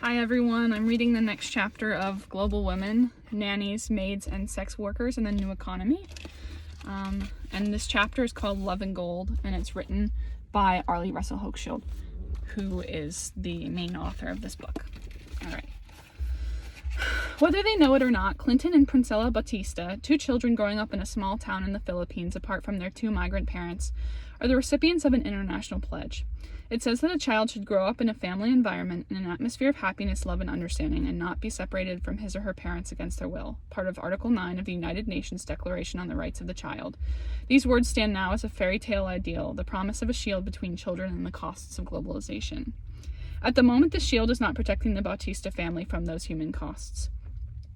Hi everyone, I'm reading the next chapter of Global Women, Nannies, Maids, and Sex Workers in the New Economy. And this chapter is called Love and Gold, and it's written by Arlie Hochschild, who is the main author of this book. Alright. Whether they know it or not, Clinton and Princella Batista, two children growing up in a small town in the Philippines apart from their two migrant parents, are the recipients of an international pledge. It says that a child should grow up in a family environment in an atmosphere of happiness, love, and understanding, and not be separated from his or her parents against their will, part of Article 9 of the United Nations Declaration on the Rights of the Child. These words stand now as a fairy tale ideal, the promise of a shield between children and the costs of globalization. At the moment, the shield is not protecting the Bautista family from those human costs.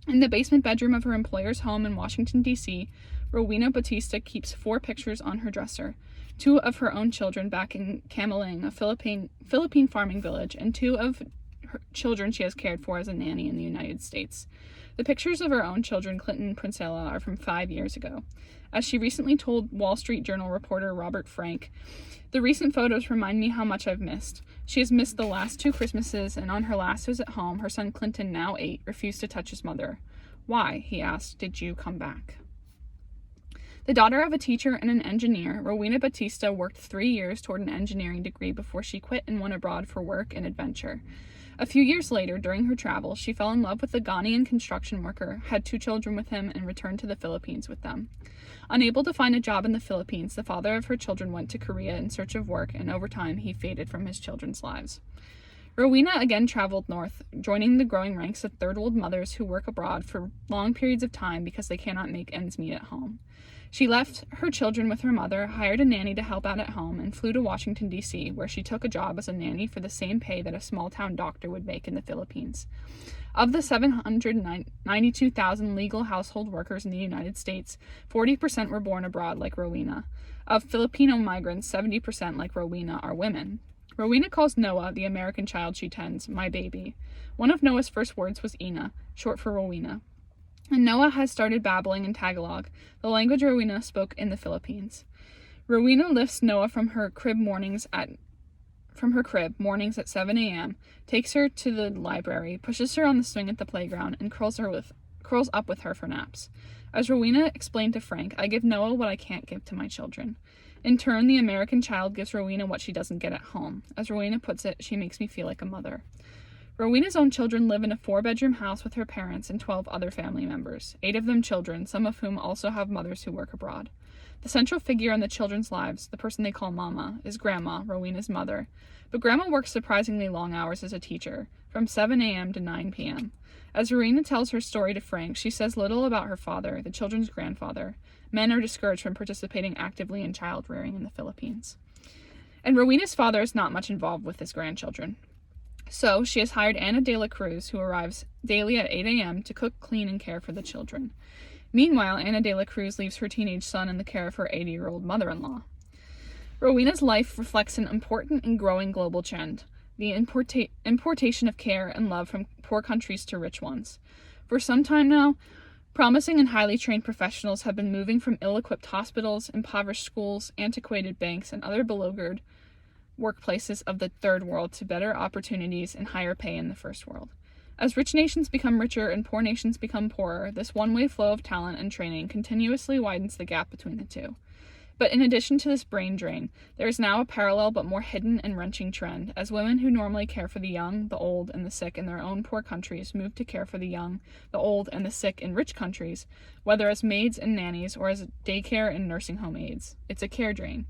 In the basement bedroom of her employer's home in Washington, D.C., Rowena Batista keeps 4 pictures on her dresser, 2 of her own children back in Camiling, a Philippine farming village, and 2 of her children she has cared for as a nanny in the United States. The pictures of her own children, Clinton and Princella, are from 5 years ago. As she recently told Wall Street Journal reporter Robert Frank, "The recent photos remind me how much I've missed. She has missed the last 2 Christmases, and on her last visit home, her son Clinton, now 8, refused to touch his mother. 'Why?' he asked, 'did you come back?'" The daughter of a teacher and an engineer, Rowena Batista worked 3 years toward an engineering degree before she quit and went abroad for work and adventure. A few years later, during her travels, she fell in love with a Ghanaian construction worker, had 2 children with him, and returned to the Philippines with them. Unable to find a job in the Philippines, the father of her children went to Korea in search of work, and over time he faded from his children's lives. Rowena again traveled north, joining the growing ranks of third-world mothers who work abroad for long periods of time because they cannot make ends meet at home. She left her children with her mother, hired a nanny to help out at home, and flew to Washington, D.C., where she took a job as a nanny for the same pay that a small-town doctor would make in the Philippines. Of the 792,000 legal household workers in the United States, 40% were born abroad like Rowena. Of Filipino migrants, 70% like Rowena are women. Rowena calls Noah, the American child she tends, "my baby." One of Noah's first words was Ina, short for Rowena. And Noah has started babbling in Tagalog, the language Rowena spoke in the Philippines. Rowena lifts Noah from her crib mornings at 7 a.m., takes her to the library, pushes her on the swing at the playground, and curls up with her for naps. As Rowena explained to Frank, "I give Noah what I can't give to my children." In turn, the American child gives Rowena what she doesn't get at home. As Rowena puts it, "She makes me feel like a mother." Rowena's own children live in a 4-bedroom house with her parents and 12 other family members, 8 of them children, some of whom also have mothers who work abroad. The central figure in the children's lives, the person they call Mama, is Grandma, Rowena's mother. But Grandma works surprisingly long hours as a teacher, from 7 a.m. to 9 p.m. As Rowena tells her story to Frank, she says little about her father, the children's grandfather. Men are discouraged from participating actively in child rearing in the Philippines. And Rowena's father is not much involved with his grandchildren. So, she has hired Ana de la Cruz, who arrives daily at 8 a.m. to cook, clean, and care for the children. Meanwhile, Ana de la Cruz leaves her teenage son in the care of her 80-year-old mother-in-law. Rowena's life reflects an important and growing global trend, the importation of care and love from poor countries to rich ones. For some time now, promising and highly trained professionals have been moving from ill-equipped hospitals, impoverished schools, antiquated banks, and other beleaguered workplaces of the third world to better opportunities and higher pay in the first world. As rich nations become richer and poor nations become poorer, this one-way flow of talent and training continuously widens the gap between the two. But in addition to this brain drain, there is now a parallel but more hidden and wrenching trend, as women who normally care for the young, the old, and the sick in their own poor countries move to care for the young, the old, and the sick in rich countries, whether as maids and nannies or as daycare and nursing home aides. It's a care drain.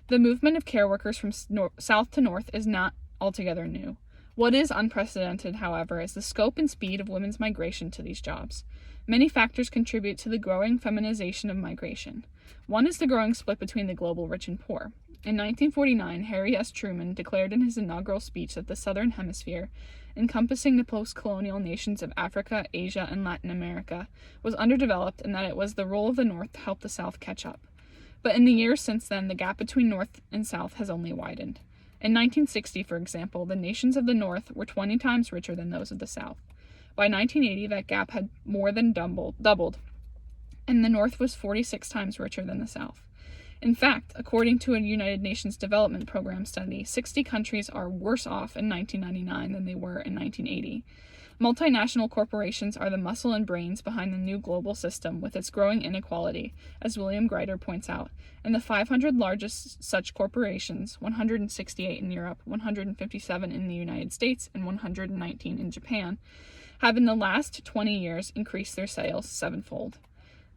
The movement of care workers from south to north is not altogether new. What is unprecedented, however, is the scope and speed of women's migration to these jobs. Many factors contribute to the growing feminization of migration. One is the growing split between the global rich and poor. In 1949, Harry S. Truman declared in his inaugural speech that the Southern Hemisphere, encompassing the post-colonial nations of Africa, Asia, and Latin America, was underdeveloped and that it was the role of the North to help the South catch up. But in the years since then, the gap between North and South has only widened. In 1960, for example, the nations of the North were 20 times richer than those of the South. By 1980, that gap had more than doubled, and the North was 46 times richer than the South. In fact, according to a United Nations Development Program study, 60 countries are worse off in 1999 than they were in 1980. Multinational corporations are the muscle and brains behind the new global system with its growing inequality, as William Greider points out, and the 500 largest such corporations, 168 in Europe, 157 in the United States, and 119 in Japan, have in the last 20 years increased their sales sevenfold.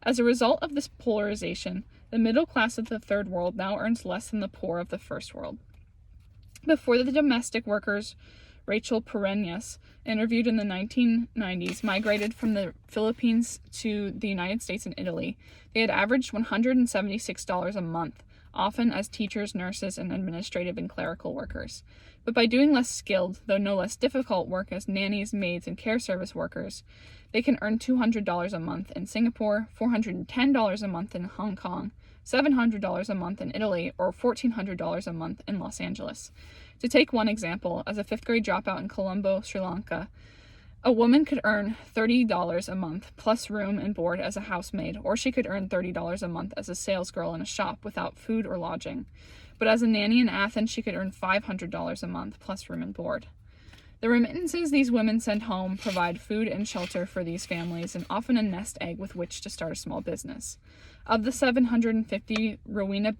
As a result of this polarization, the middle class of the third world now earns less than the poor of the first world. Before the domestic workers Rachel Pereñas, interviewed in the 1990s, migrated from the Philippines to the United States and Italy, they had averaged $176 a month, often as teachers, nurses, and administrative and clerical workers. But by doing less skilled, though no less difficult work as nannies, maids, and care service workers, they can earn $200 a month in Singapore, $410 a month in Hong Kong, $700 a month in Italy, or $1,400 a month in Los Angeles. To take one example, as a fifth-grade dropout in Colombo, Sri Lanka, a woman could earn $30 a month plus room and board as a housemaid, or she could earn $30 a month as a salesgirl in a shop without food or lodging. But as a nanny in Athens, she could earn $500 a month plus room and board. The remittances these women send home provide food and shelter for these families and often a nest egg with which to start a small business. Of the $750 Rowena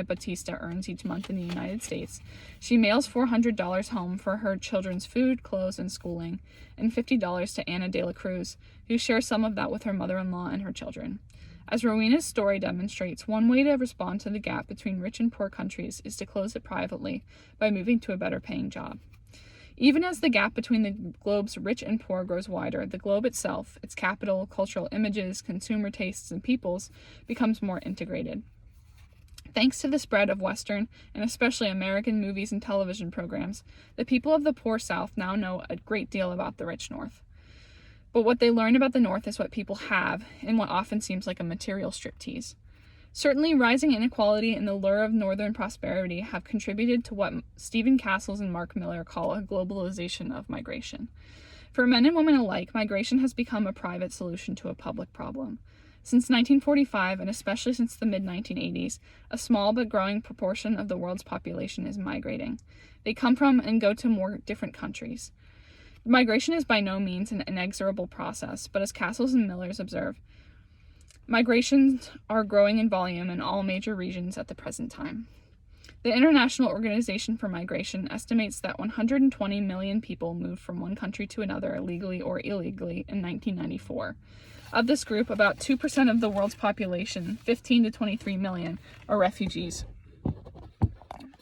Batista earns each month in the United States, she mails $400 home for her children's food, clothes, and schooling, and $50 to Anna de la Cruz, who shares some of that with her mother-in-law and her children. As Rowena's story demonstrates, one way to respond to the gap between rich and poor countries is to close it privately by moving to a better-paying job. Even as the gap between the globe's rich and poor grows wider, the globe itself, its capital, cultural images, consumer tastes, and peoples, becomes more integrated. Thanks to the spread of Western, and especially American movies and television programs, the people of the poor South now know a great deal about the rich North. But what they learn about the North is what people have, in what often seems like a material striptease. Certainly, rising inequality and the lure of northern prosperity have contributed to what Stephen Castles and Mark Miller call a globalization of migration. For men and women alike, migration has become a private solution to a public problem. Since 1945, and especially since the mid-1980s, a small but growing proportion of the world's population is migrating. They come from and go to more different countries. Migration is by no means an inexorable process, but as Castles and Millers observe, migrations are growing in volume in all major regions at the present time. The International Organization for Migration estimates that 120 million people moved from one country to another, legally or illegally, in 1994. Of this group, about 2% of the world's population, 15 to 23 million, are refugees.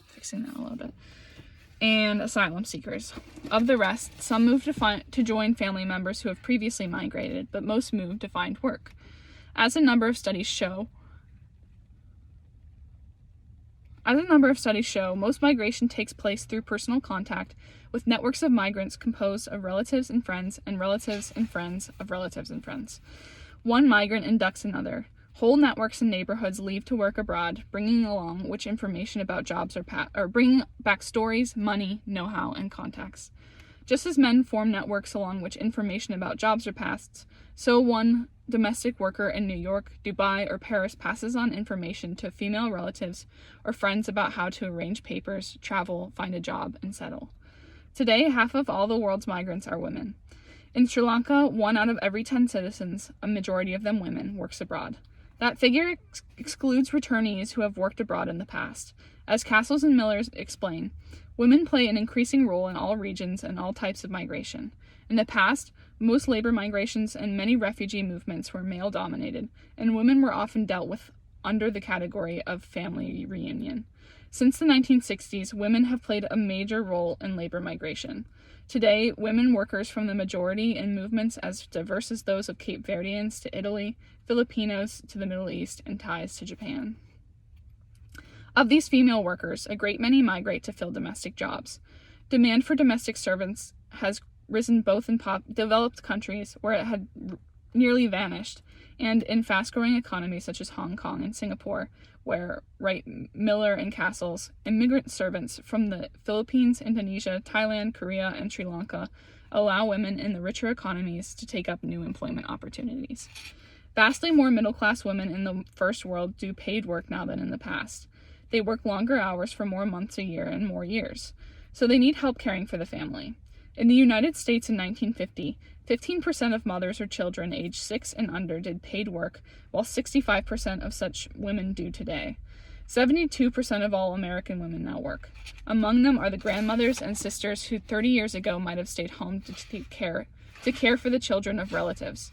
Fixing that a little bit. And asylum seekers. Of the rest, some move to join family members who have previously migrated, but most move to find work. As a number of studies show, most migration takes place through personal contact with networks of migrants composed of relatives and friends and relatives and friends of relatives and friends. One migrant inducts another. Whole networks and neighborhoods leave to work abroad, bringing along which information about jobs or bringing back stories, money, know-how, and contacts. Just as men form networks along which information about jobs are passed, so one domestic worker in New York, Dubai, or Paris passes on information to female relatives or friends about how to arrange papers, travel, find a job, and settle. Today, half of all the world's migrants are women. In Sri Lanka, 1 out of every 10 citizens, a majority of them women, works abroad. That figure excludes returnees who have worked abroad in the past. As Castles and Millers explain, women play an increasing role in all regions and all types of migration. In the past, most labor migrations and many refugee movements were male-dominated, and women were often dealt with under the category of family reunion. Since the 1960s, women have played a major role in labor migration. Today, women workers from the majority in movements as diverse as those of Cape Verdeans to Italy, Filipinos to the Middle East, and ties to Japan. Of these female workers, a great many migrate to fill domestic jobs. Demand for domestic servants has risen both in developed countries, where it had nearly vanished, and in fast-growing economies such as Hong Kong and Singapore, where, Wright, Miller, and Castles, immigrant servants from the Philippines, Indonesia, Thailand, Korea, and Sri Lanka allow women in the richer economies to take up new employment opportunities. Vastly more middle-class women in the first world do paid work now than in the past. They work longer hours for more months a year and more years, so they need help caring for the family. In the United States in 1950, 15% of mothers or children aged 6 and under did paid work, while 65% of such women do today. 72% of all American women now work. Among them are the grandmothers and sisters who 30 years ago might have stayed home to care for the children of relatives.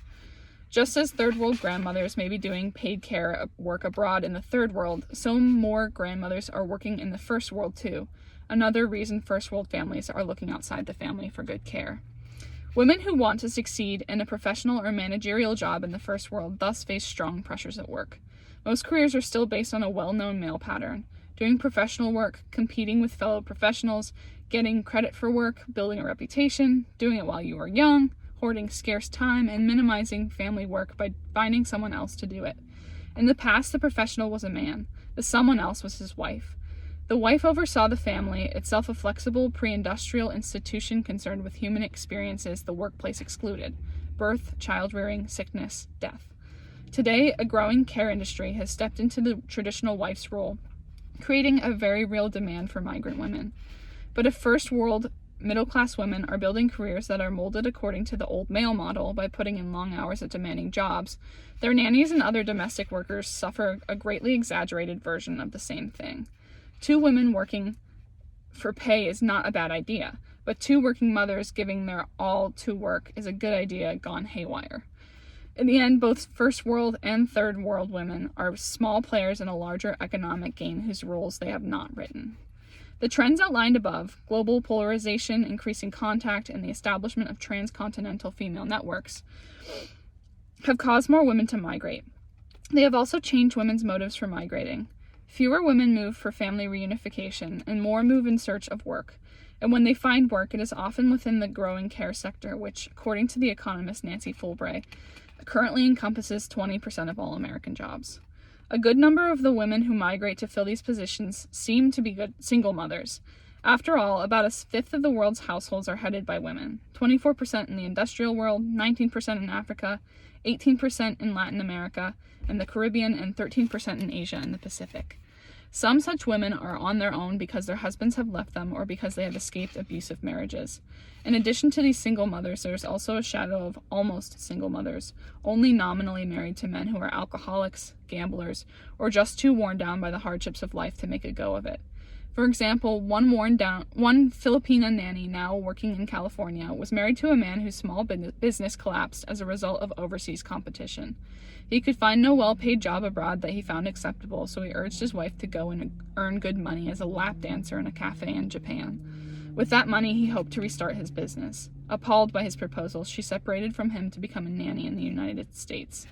Just as third world grandmothers may be doing paid care work abroad in the third world, so more grandmothers are working in the first world too. Another reason first world families are looking outside the family for good care. Women who want to succeed in a professional or managerial job in the first world thus face strong pressures at work. Most careers are still based on a well-known male pattern: doing professional work, competing with fellow professionals, getting credit for work, building a reputation, doing it while you are young, hoarding scarce time, and minimizing family work by finding someone else to do it. In the past, the professional was a man. The someone else was his wife. The wife oversaw the family, itself a flexible, pre-industrial institution concerned with human experiences the workplace excluded: birth, child-rearing, sickness, death. Today, a growing care industry has stepped into the traditional wife's role, creating a very real demand for migrant women. But if first world middle-class women are building careers that are molded according to the old male model by putting in long hours at demanding jobs, their nannies and other domestic workers suffer a greatly exaggerated version of the same thing. 2 women working for pay is not a bad idea, but 2 working mothers giving their all to work is a good idea gone haywire. In the end, both first world and third world women are small players in a larger economic game whose rules they have not written. The trends outlined above, global polarization, increasing contact, and the establishment of transcontinental female networks, have caused more women to migrate. They have also changed women's motives for migrating. Fewer women move for family reunification, and more move in search of work. And when they find work, it is often within the growing care sector, which, according to the economist Nancy Fulbright, currently encompasses 20% of all American jobs. A good number of the women who migrate to fill these positions seem to be good single mothers. After all, about 1/5 of the world's households are headed by women: 24% in the industrial world, 19% in Africa, 18% in Latin America and the Caribbean, and 13% in Asia and the Pacific. Some such women are on their own because their husbands have left them or because they have escaped abusive marriages. In addition to these single mothers, there is also a shadow of almost single mothers, only nominally married to men who are alcoholics, gamblers, or just too worn down by the hardships of life to make a go of it. For example, one Filipina nanny now working in California was married to a man whose small business collapsed as a result of overseas competition. He could find no well-paid job abroad that he found acceptable, so he urged his wife to go and earn good money as a lap dancer in a cafe in Japan. With that money, he hoped to restart his business. Appalled by his proposal, she separated from him to become a nanny in the United States.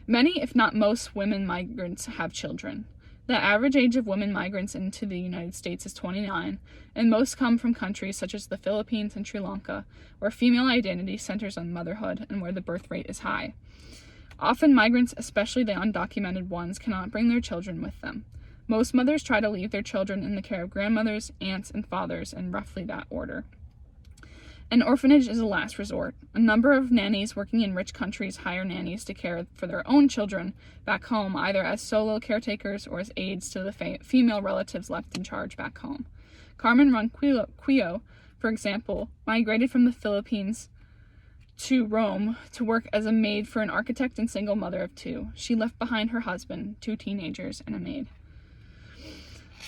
Many, if not most, women migrants have children. The average age of women migrants into the United States is 29, and most come from countries such as the Philippines and Sri Lanka, where female identity centers on motherhood and where the birth rate is high. Often migrants, especially the undocumented ones, cannot bring their children with them. Most mothers try to leave their children in the care of grandmothers, aunts, and fathers in roughly that order. An orphanage is a last resort. A number of nannies working in rich countries hire nannies to care for their own children back home, either as solo caretakers or as aides to the female relatives left in charge back home. Carmen Ronquillo, for example, migrated from the Philippines to Rome to work as a maid for an architect and single mother of 2. She left behind her husband, 2 teenagers, and a maid.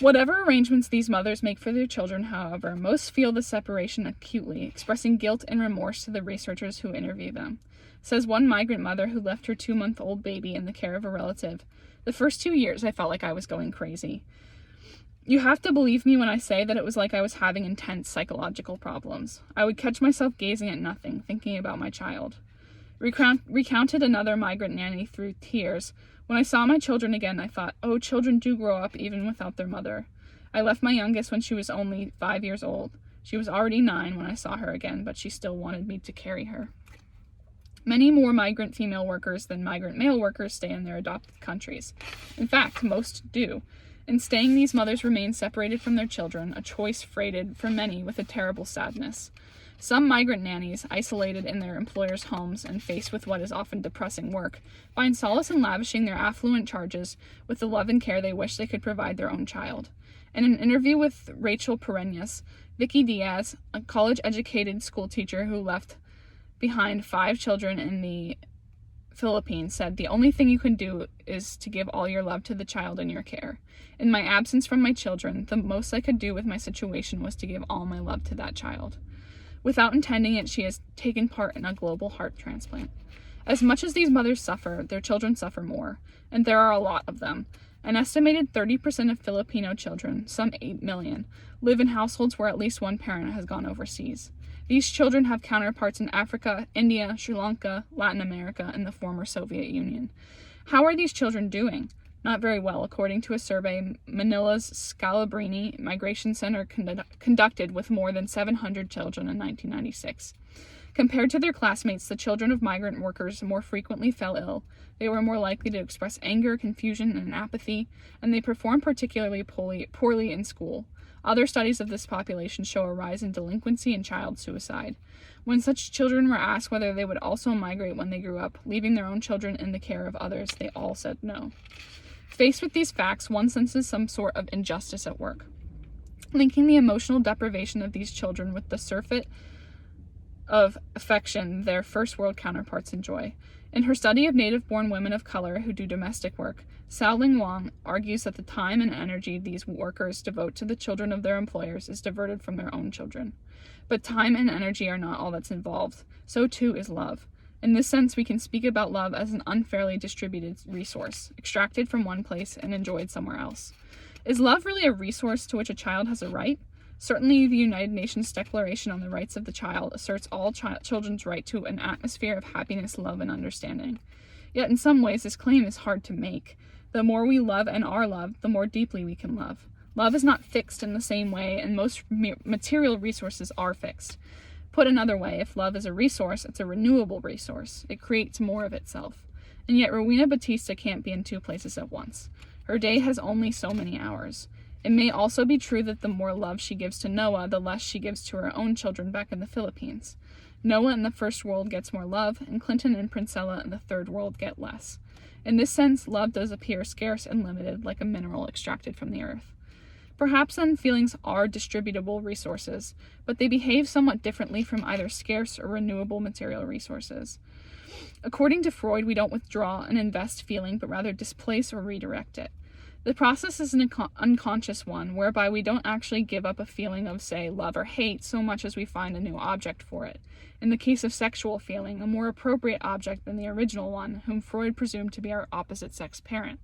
Whatever arrangements these mothers make for their children, however, most feel the separation acutely, expressing guilt and remorse to the researchers who interview them. Says one migrant mother who left her 2-month-old baby in the care of a relative, "The first 2 years I felt like I was going crazy. You have to believe me when I say that it was like I was having intense psychological problems. I would catch myself gazing at nothing, thinking about my child." Recounted another migrant nanny through tears, "When I saw my children again, I thought, oh, children do grow up even without their mother. I left my youngest when she was only 5 years old. She was already 9 when I saw her again, but she still wanted me to carry her." Many more migrant female workers than migrant male workers stay in their adopted countries. In fact, most do. In staying, these mothers remain separated from their children, a choice freighted for many with a terrible sadness. Some migrant nannies, isolated in their employers' homes and faced with what is often depressing work, find solace in lavishing their affluent charges with the love and care they wish they could provide their own child. In an interview with Rachel Pereñas, Vicky Diaz, a college-educated schoolteacher who left behind 5 children in the Philippines, said, "The only thing you can do is to give all your love to the child in your care. In my absence from my children, the most I could do with my situation was to give all my love to that child." Without intending it, she has taken part in a global heart transplant. As much as these mothers suffer, their children suffer more, and there are a lot of them. An estimated 30% of Filipino children, some 8 million, live in households where at least one parent has gone overseas. These children have counterparts in Africa, India, Sri Lanka, Latin America, and the former Soviet Union. How are these children doing? Not very well, according to a survey Manila's Scalabrini Migration Center conducted with more than 700 children in 1996. Compared to their classmates, the children of migrant workers more frequently fell ill. They were more likely to express anger, confusion, and apathy, and they performed particularly poorly in school. Other studies of this population show a rise in delinquency and child suicide. When such children were asked whether they would also migrate when they grew up, leaving their own children in the care of others, they all said no. Faced with these facts, one senses some sort of injustice at work, linking the emotional deprivation of these children with the surfeit of affection their first world counterparts enjoy. In her study of native-born women of color who do domestic work, Xiaoling Wang argues that the time and energy these workers devote to the children of their employers is diverted from their own children. But time and energy are not all that's involved. So too is love. In this sense, we can speak about love as an unfairly distributed resource, extracted from one place and enjoyed somewhere else. Is love really a resource to which a child has a right? Certainly, the United Nations Declaration on the Rights of the Child asserts all children's right to an atmosphere of happiness, love, and understanding. Yet in some ways, this claim is hard to make. The more we love and are loved, the more deeply we can love. Love is not fixed in the same way, and most material resources are fixed. Put another way, if love is a resource, it's a renewable resource. It creates more of itself. And yet Rowena Batista can't be in 2 places at once. Her day has only so many hours. It may also be true that the more love she gives to Noah, the less she gives to her own children back in the Philippines. Noah in the first world gets more love, and Clinton and Princella in the third world get less. In this sense, love does appear scarce and limited, like a mineral extracted from the earth. Perhaps then feelings are distributable resources, but they behave somewhat differently from either scarce or renewable material resources. According to Freud, we don't withdraw and invest feeling, but rather displace or redirect it. The process is an unconscious one, whereby we don't actually give up a feeling of, say, love or hate so much as we find a new object for it. In the case of sexual feeling, a more appropriate object than the original one, whom Freud presumed to be our opposite-sex parent.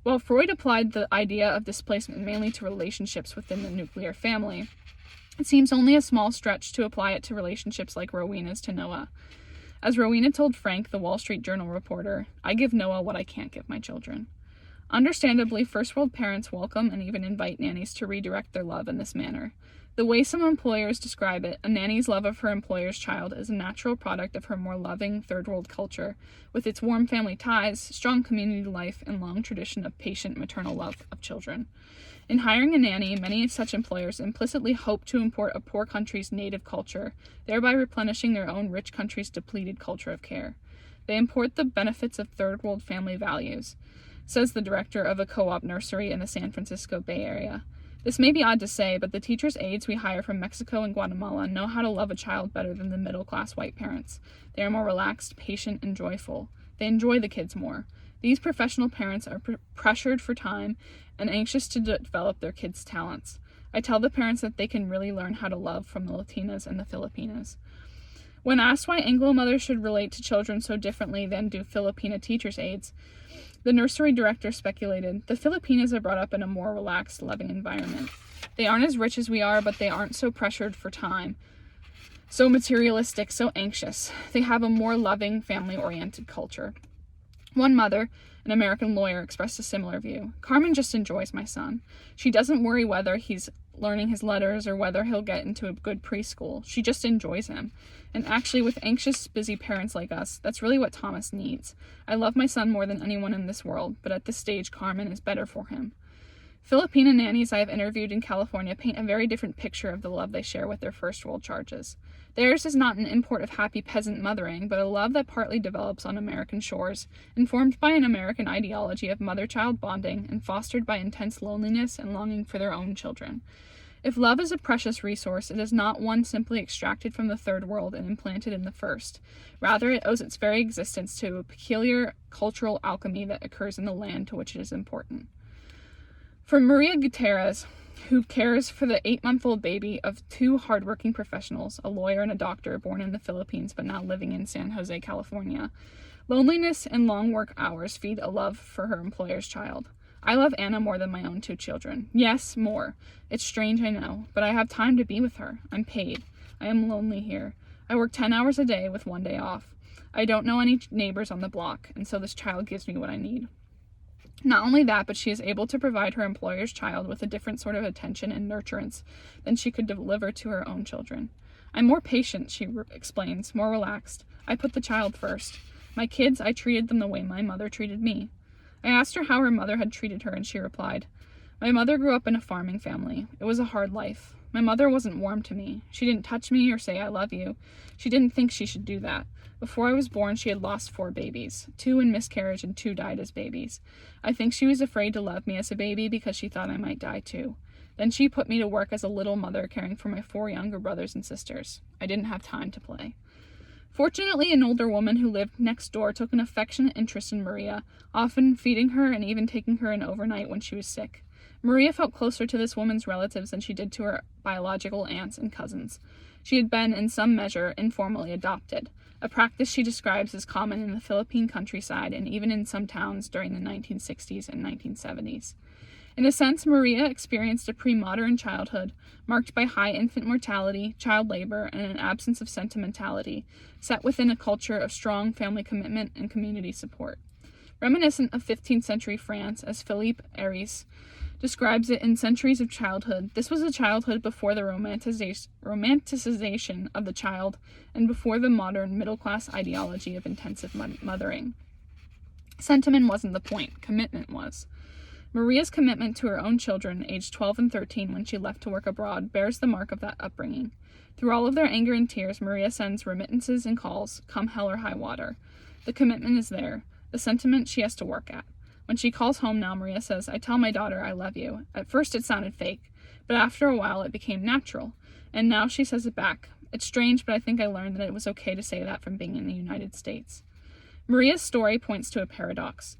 While Freud applied the idea of displacement mainly to relationships within the nuclear family, it seems only a small stretch to apply it to relationships like Rowena's to Noah. As Rowena told Frank, the Wall Street Journal reporter, "I give Noah what I can't give my children." Understandably, first-world parents welcome and even invite nannies to redirect their love in this manner. The way some employers describe it, a nanny's love of her employer's child is a natural product of her more loving third-world culture, with its warm family ties, strong community life, and long tradition of patient maternal love of children. In hiring a nanny, many such employers implicitly hope to import a poor country's native culture, thereby replenishing their own rich country's depleted culture of care. They import the benefits of third-world family values, says the director of a co-op nursery in the San Francisco Bay Area. This may be odd to say, but the teachers' aides we hire from Mexico and Guatemala know how to love a child better than the middle-class white parents. They are more relaxed, patient, and joyful. They enjoy the kids more. These professional parents are pressured for time and anxious to develop their kids' talents. I tell the parents that they can really learn how to love from the Latinas and the Filipinas. When asked why Anglo mothers should relate to children so differently than do Filipina teachers' aides, the nursery director speculated, "The Filipinas are brought up in a more relaxed, loving environment. They aren't as rich as we are, but they aren't so pressured for time, so materialistic, so anxious. They have a more loving, family-oriented culture." One mother, an American lawyer, expressed a similar view. "Carmen just enjoys my son. She doesn't worry whether he's learning his letters or whether he'll get into a good preschool. She just enjoys him. And actually, with anxious, busy parents like us, that's really what Thomas needs. I love my son more than anyone in this world, but at this stage, Carmen is better for him." Filipina nannies I have interviewed in California paint a very different picture of the love they share with their first world charges. Theirs is not an import of happy peasant mothering, but a love that partly develops on American shores, informed by an American ideology of mother-child bonding and fostered by intense loneliness and longing for their own children. If love is a precious resource, it is not one simply extracted from the third world and implanted in the first. Rather, it owes its very existence to a peculiar cultural alchemy that occurs in the land to which it is important. For Maria Gutierrez, who cares for the 8-month-old baby of two hardworking professionals, a lawyer and a doctor born in the Philippines but now living in San Jose, California, loneliness and long work hours feed a love for her employer's child. I love Anna more than my own 2 children. Yes, more. It's strange, I know, but I have time to be with her. I'm paid. I am lonely here. I work 10 hours a day with 1 day off. I don't know any neighbors on the block, and so this child gives me what I need. Not only that, but she is able to provide her employer's child with a different sort of attention and nurturance than she could deliver to her own children. I'm more patient, she explains, more relaxed. I put the child first. My kids, I treated them the way my mother treated me. I asked her how her mother had treated her, and she replied, "My mother grew up in a farming family. It was a hard life. My mother wasn't warm to me. She didn't touch me or say I love you. She didn't think she should do that. Before I was born, she had lost 4 babies, 2 in miscarriage and 2 died as babies. I think she was afraid to love me as a baby because she thought I might die too. Then she put me to work as a little mother caring for my 4 younger brothers and sisters. I didn't have time to play." Fortunately, an older woman who lived next door took an affectionate interest in Maria, often feeding her and even taking her in overnight when she was sick. Maria felt closer to this woman's relatives than she did to her biological aunts and cousins. She had been, in some measure, informally adopted, a practice she describes as common in the Philippine countryside and even in some towns during the 1960s and 1970s. In a sense, Maria experienced a pre-modern childhood, marked by high infant mortality, child labor, and an absence of sentimentality, set within a culture of strong family commitment and community support. Reminiscent of 15th century France, as Philippe Aries describes it in Centuries of Childhood, this was a childhood before the romanticization of the child and before the modern middle-class ideology of intensive mothering. Sentiment wasn't the point, commitment was. Maria's commitment to her own children, aged 12 and 13 when she left to work abroad, bears the mark of that upbringing. Through all of their anger and tears, Maria sends remittances and calls, come hell or high water. The commitment is there. The sentiment she has to work at. When she calls home now, Maria says, "I tell my daughter I love you." At first it sounded fake, but after a while it became natural. And now she says it back. It's strange, but I think I learned that it was okay to say that from being in the United States. Maria's story points to a paradox.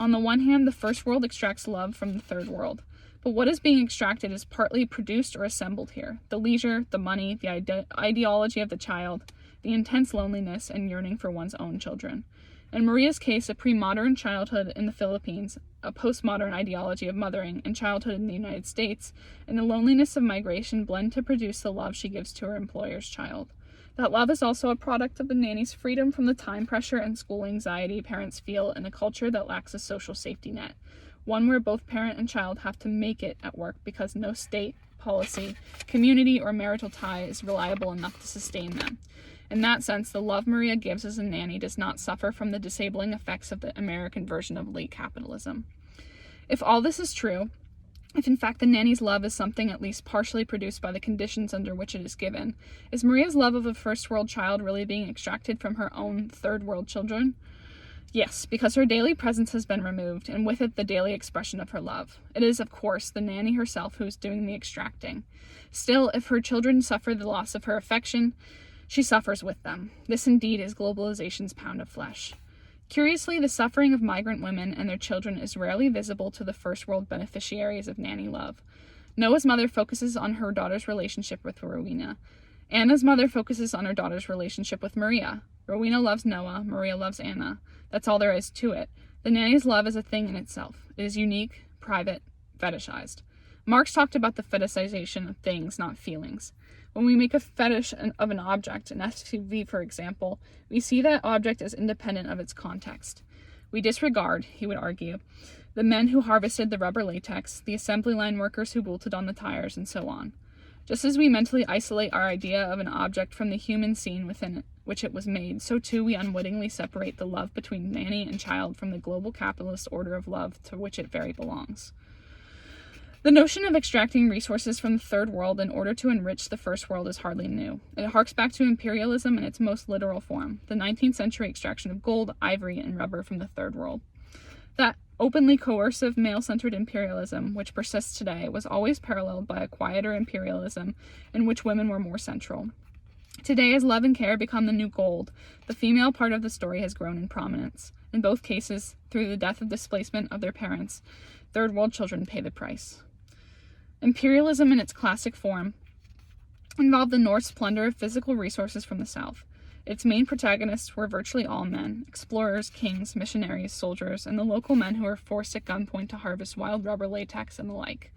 On the one hand, the first world extracts love from the third world. But what is being extracted is partly produced or assembled here. The leisure, the money, the ideology of the child, the intense loneliness and yearning for one's own children. In Maria's case, a pre-modern childhood in the Philippines, a postmodern ideology of mothering, and childhood in the United States, and the loneliness of migration blend to produce the love she gives to her employer's child. That love is also a product of the nanny's freedom from the time pressure and school anxiety parents feel in a culture that lacks a social safety net, one where both parent and child have to make it at work because no state, policy, community, or marital tie is reliable enough to sustain them. In that sense, the love Maria gives as a nanny does not suffer from the disabling effects of the American version of late capitalism. If all this is true, if in fact the nanny's love is something at least partially produced by the conditions under which it is given, is Maria's love of a first world child really being extracted from her own third world children? Yes, because her daily presence has been removed, and with it the daily expression of her love. It is, of course, the nanny herself who is doing the extracting. Still, if her children suffer the loss of her affection, she suffers with them. This indeed is globalization's pound of flesh. Curiously, the suffering of migrant women and their children is rarely visible to the first world beneficiaries of nanny love. Noah's mother focuses on her daughter's relationship with Rowena. Anna's mother focuses on her daughter's relationship with Maria. Rowena loves Noah, Maria loves Anna. That's all there is to it. The nanny's love is a thing in itself. It is unique, private, fetishized. Marx talked about the fetishization of things, not feelings. When we make a fetish of an object, an SUV for example, we see that object as independent of its context. We disregard, he would argue, the men who harvested the rubber latex, the assembly line workers who bolted on the tires, and so on. Just as we mentally isolate our idea of an object from the human scene within which it was made, so too we unwittingly separate the love between nanny and child from the global capitalist order of love to which it very belongs. The notion of extracting resources from the third world in order to enrich the first world is hardly new. It harks back to imperialism in its most literal form, the 19th century extraction of gold, ivory, and rubber from the third world. That openly coercive, male-centered imperialism, which persists today, was always paralleled by a quieter imperialism in which women were more central. Today, as love and care become the new gold, the female part of the story has grown in prominence. In both cases, through the death or displacement of their parents, third world children pay the price. Imperialism in its classic form involved the North's plunder of physical resources from the South. Its main protagonists were virtually all men: explorers, kings, missionaries, soldiers, and the local men who were forced at gunpoint to harvest wild rubber latex and the like.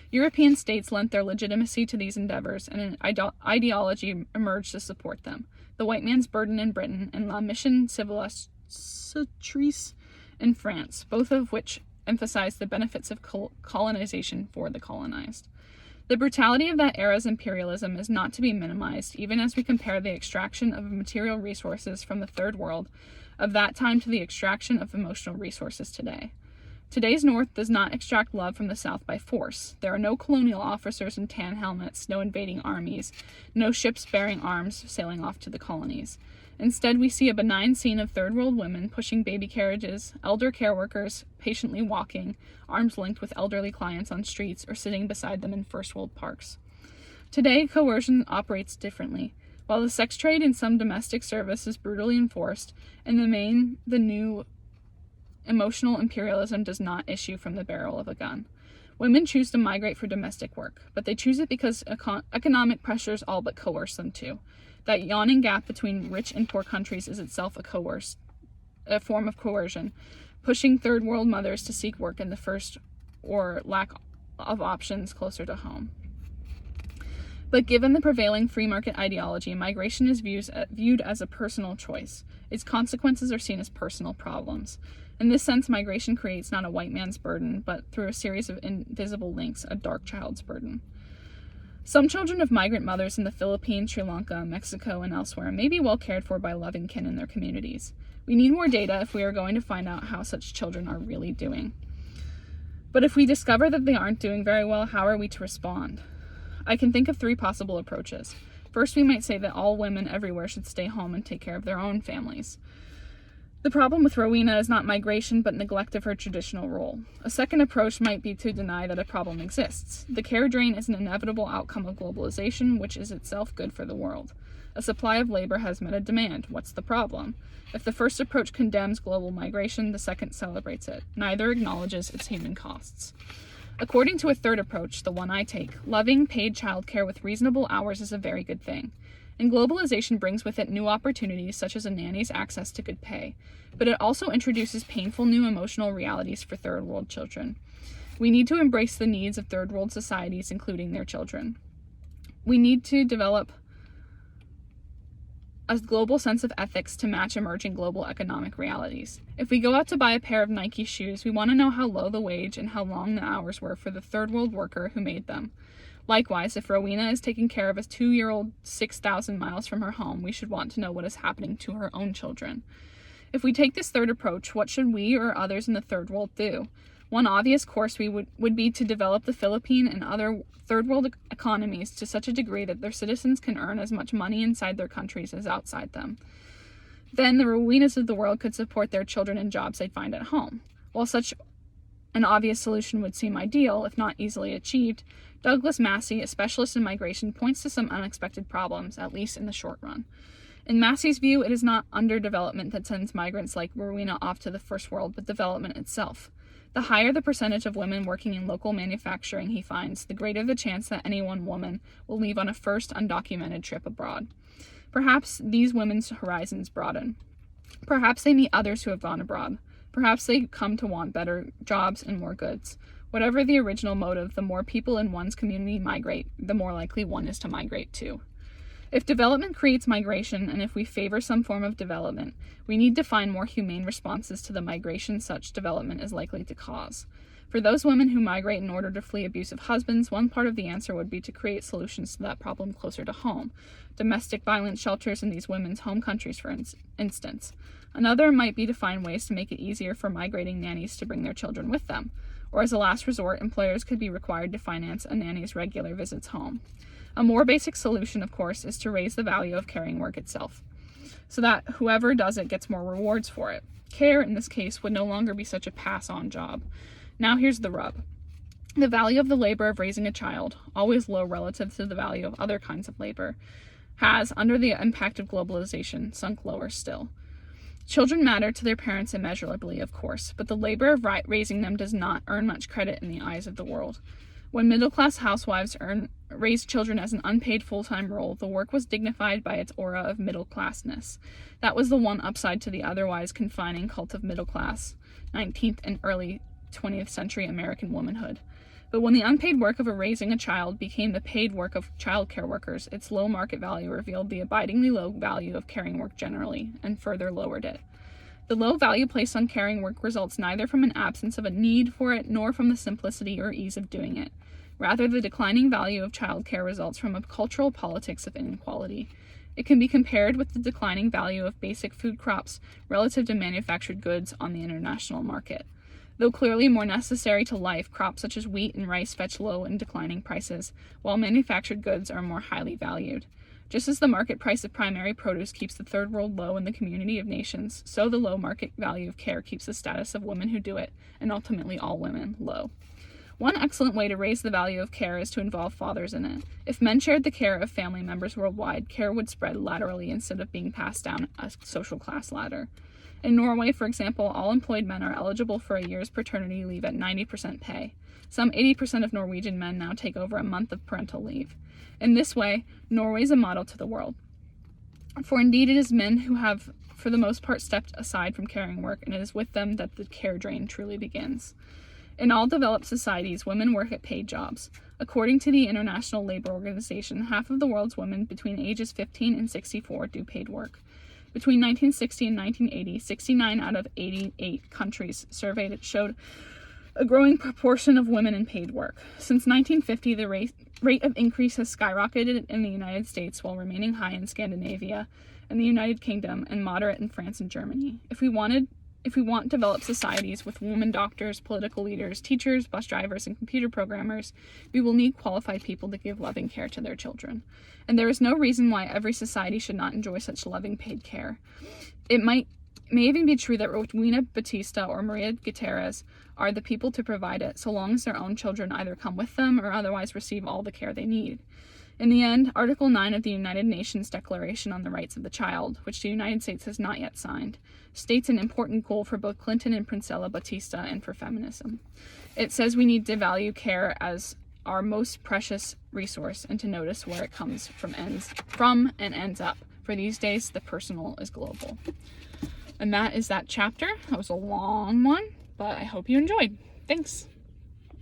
European states lent their legitimacy to these endeavors, and an ideology emerged to support them: the white man's burden in Britain and La Mission Civilisatrice in France, both of which emphasized the benefits of colonization for the colonized. The brutality of that era's imperialism is not to be minimized, even as we compare the extraction of material resources from the third world of that time to the extraction of emotional resources today. Today's North does not extract love from the South by force. There are no colonial officers in tan helmets, no invading armies, no ships bearing arms sailing off to the colonies. Instead, we see a benign scene of third world women pushing baby carriages, elder care workers patiently walking, arms linked with elderly clients on streets or sitting beside them in first world parks. Today, coercion operates differently. While the sex trade in some domestic service is brutally enforced, in the main, the new emotional imperialism does not issue from the barrel of a gun. Women choose to migrate for domestic work, but they choose it because economic pressures all but coerce them to. That yawning gap between rich and poor countries is itself a form of coercion, pushing third world mothers to seek work in the first or lack of options closer to home. But given the prevailing free market ideology, migration is viewed as a personal choice. Its consequences are seen as personal problems. In this sense, migration creates not a white man's burden, but through a series of invisible links, a dark child's burden. Some children of migrant mothers in the Philippines, Sri Lanka, Mexico, and elsewhere may be well cared for by loving kin in their communities. We need more data if we are going to find out how such children are really doing. But if we discover that they aren't doing very well, how are we to respond? I can think of 3 possible approaches. First, we might say that all women everywhere should stay home and take care of their own families. The problem with Rowena is not migration, but neglect of her traditional role. A second approach might be to deny that a problem exists. The care drain is an inevitable outcome of globalization, which is itself good for the world. A supply of labor has met a demand. What's the problem? If the first approach condemns global migration, the second celebrates it. Neither acknowledges its human costs. According to a third approach, the one I take, loving paid childcare with reasonable hours is a very good thing. And globalization brings with it new opportunities, such as a nanny's access to good pay. But it also introduces painful new emotional realities for third world children. We need to embrace the needs of third world societies, including their children. We need to develop a global sense of ethics to match emerging global economic realities. If we go out to buy a pair of Nike shoes, we want to know how low the wage and how long the hours were for the third world worker who made them. Likewise, if Rowena is taking care of a 2-year-old 6,000 miles from her home, we should want to know what is happening to her own children. If we take this third approach, what should we or others in the third world do? One obvious course would be to develop the Philippine and other third world economies to such a degree that their citizens can earn as much money inside their countries as outside them. Then the Rowenas of the world could support their children in jobs they'd find at home. While such an obvious solution would seem ideal, if not easily achieved, Douglas Massey, a specialist in migration, points to some unexpected problems, at least in the short run. In Massey's view, it is not underdevelopment that sends migrants like Rowena off to the first world, but development itself. The higher the percentage of women working in local manufacturing, he finds, the greater the chance that any one woman will leave on a first undocumented trip abroad. Perhaps these women's horizons broaden. Perhaps they meet others who have gone abroad. Perhaps they come to want better jobs and more goods. Whatever the original motive, the more people in one's community migrate, the more likely one is to migrate too. If development creates migration, and if we favor some form of development, we need to find more humane responses to the migration such development is likely to cause. For those women who migrate in order to flee abusive husbands, one part of the answer would be to create solutions to that problem closer to home. Domestic violence shelters in these women's home countries, for instance. Another might be to find ways to make it easier for migrating nannies to bring their children with them, or as a last resort, employers could be required to finance a nanny's regular visits home. A more basic solution, of course, is to raise the value of caring work itself, so that whoever does it gets more rewards for it. Care, in this case, would no longer be such a pass-on job. Now here's the rub. The value of the labor of raising a child, always low relative to the value of other kinds of labor, has, under the impact of globalization, sunk lower still. Children matter to their parents immeasurably, of course, but the labor of raising them does not earn much credit in the eyes of the world. When middle-class housewives raised children as an unpaid full-time role, the work was dignified by its aura of middle-classness. That was the one upside to the otherwise confining cult of middle-class, 19th and early 20th century American womanhood. But when the unpaid work of raising a child became the paid work of childcare workers, its low market value revealed the abidingly low value of caring work generally, and further lowered it. The low value placed on caring work results neither from an absence of a need for it, nor from the simplicity or ease of doing it. Rather, the declining value of childcare results from a cultural politics of inequality. It can be compared with the declining value of basic food crops relative to manufactured goods on the international market. Though clearly more necessary to life, crops such as wheat and rice fetch low and declining prices, while manufactured goods are more highly valued. Just as the market price of primary produce keeps the third world low in the community of nations, so the low market value of care keeps the status of women who do it, and ultimately all women, low. One excellent way to raise the value of care is to involve fathers in it. If men shared the care of family members worldwide, care would spread laterally instead of being passed down a social class ladder. In Norway, for example, all employed men are eligible for a year's paternity leave at 90% pay. Some 80% of Norwegian men now take over a month of parental leave. In this way, Norway is a model to the world. For indeed it is men who have, for the most part, stepped aside from caring work, and it is with them that the care drain truly begins. In all developed societies, women work at paid jobs. According to the International Labor Organization, half of the world's women between ages 15 and 64 do paid work. Between 1960 and 1980, 69 out of 88 countries surveyed showed a growing proportion of women in paid work. Since 1950, the rate of increase has skyrocketed in the United States while remaining high in Scandinavia and the United Kingdom and moderate in France and Germany. If we want developed societies with women doctors, political leaders, teachers, bus drivers, and computer programmers, we will need qualified people to give loving care to their children. And there is no reason why every society should not enjoy such loving paid care. It may even be true that Rowena Batista or Maria Gutierrez are the people to provide it, so long as their own children either come with them or otherwise receive all the care they need. In the end, Article 9 of the United Nations Declaration on the Rights of the Child, which the United States has not yet signed, states an important goal for both Clinton and Princella Batista and for feminism. It says we need to value care as our most precious resource and to notice where it comes from and ends up. For these days, the personal is global. And that is that chapter. That was a long one, but I hope you enjoyed. Thanks.